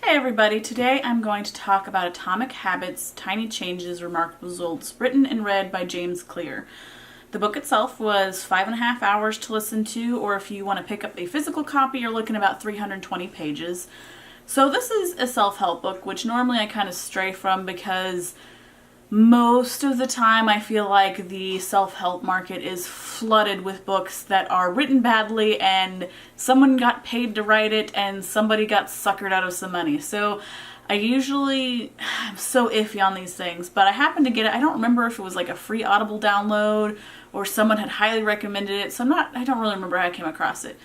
Hey everybody, today I'm going to talk about Atomic Habits, Tiny Changes, Remarkable Results, written and read by James Clear. The book itself was 5.5 hours to listen to, or if you want to pick up a physical copy, you're looking about 320 pages. So this is a self-help book, which normally I kind of stray from because most of the time I feel like the self-help market is flooded with books that are written badly and someone got paid to write it and somebody got suckered out of some money. So I'm so iffy on these things, but I happened to get it. I don't remember if it was like a free Audible download or someone had highly recommended it, so I don't really remember how I came across it.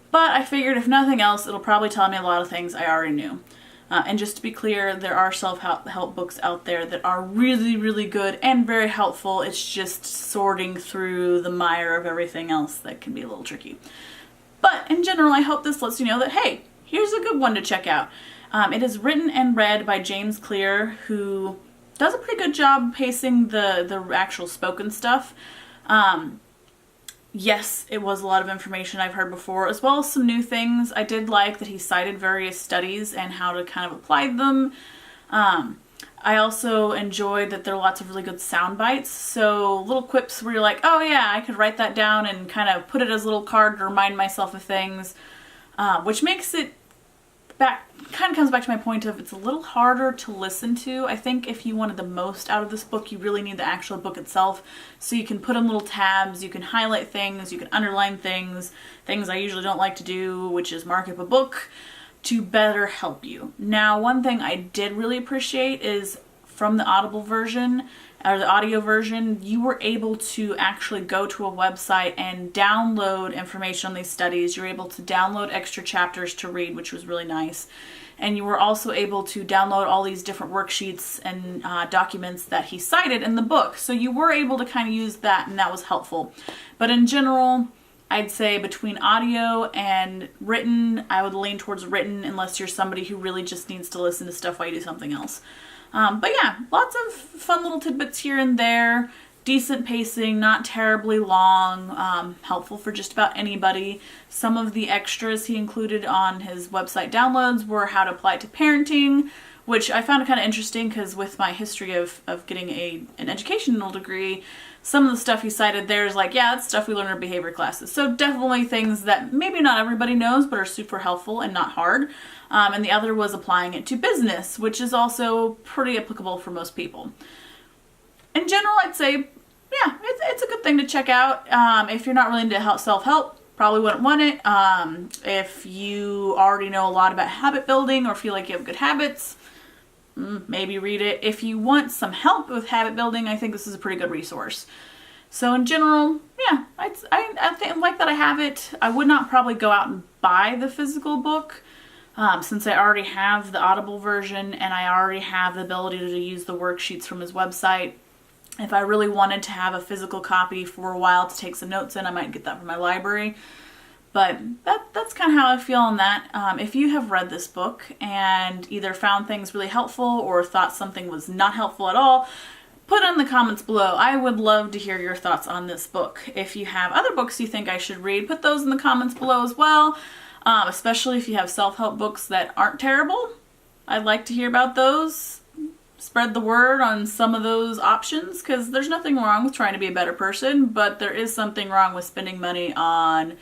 But I figured if nothing else, it'll probably tell me a lot of things I already knew. And just to be clear, there are self-help books out there that are really, really good and very helpful. It's just sorting through the mire of everything else that can be a little tricky. But in general, I hope this lets you know that, hey, here's a good one to check out. It is written and read by James Clear, who does a pretty good job pacing the actual spoken stuff. Yes, it was a lot of information I've heard before, as well as some new things. I did like that he cited various studies and how to kind of apply them. I also enjoyed that there are lots of really good sound bites, so little quips where you're like, oh yeah, I could write that down and kind of put it as a little card to remind myself of things, which makes it kind of comes back to my point of it's a little harder to listen to. I think if you wanted the most out of this book, you really need the actual book itself. So you can put in little tabs, you can highlight things, you can underline things I usually don't like to do, which is mark up a book, to better help you. Now, one thing I did really appreciate is from the Audible version, or the audio version, you were able to actually go to a website and download information on these studies. You were able to download extra chapters to read, which was really nice. And you were also able to download all these different worksheets and documents that he cited in the book. So you were able to kind of use that, and that was helpful. But in general, I'd say between audio and written, I would lean towards written unless you're somebody who really just needs to listen to stuff while you do something else. But yeah, lots of fun little tidbits here and there, decent pacing, not terribly long, helpful for just about anybody. Some of the extras he included on his website downloads were how to apply it to parenting, which I found kind of interesting because with my history of getting an educational degree, some of the stuff he cited there is like, yeah, that's stuff we learn in behavior classes. So definitely things that maybe not everybody knows, but are super helpful and not hard. And the other was applying it to business, which is also pretty applicable for most people. In general, I'd say, yeah, it's a good thing to check out. If you're not really into self-help, probably wouldn't want it. If you already know a lot about habit building or feel like you have good habits, maybe read it. If you want some help with habit building, I think this is a pretty good resource. So in general, yeah, I think like that I have it. I would not probably go out and buy the physical book since I already have the Audible version and I already have the ability to use the worksheets from his website. If I really wanted to have a physical copy for a while to take some notes in, I might get that from my library. But that's kind of how I feel on that. If you have read this book and either found things really helpful or thought something was not helpful at all, put in the comments below. I would love to hear your thoughts on this book. If you have other books you think I should read, put those in the comments below as well, especially if you have self-help books that aren't terrible. I'd like to hear about those. Spread the word on some of those options, because there's nothing wrong with trying to be a better person, but there is something wrong with spending money on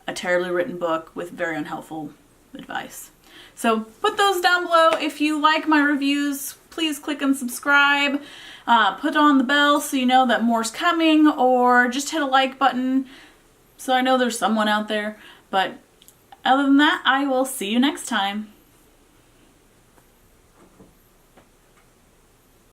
a terribly written book with very unhelpful advice. So put those down below. If you like my reviews, please click and subscribe. Put on the bell so you know that more's coming, or just hit a like button so I know there's someone out there. But other than that, I will see you next time.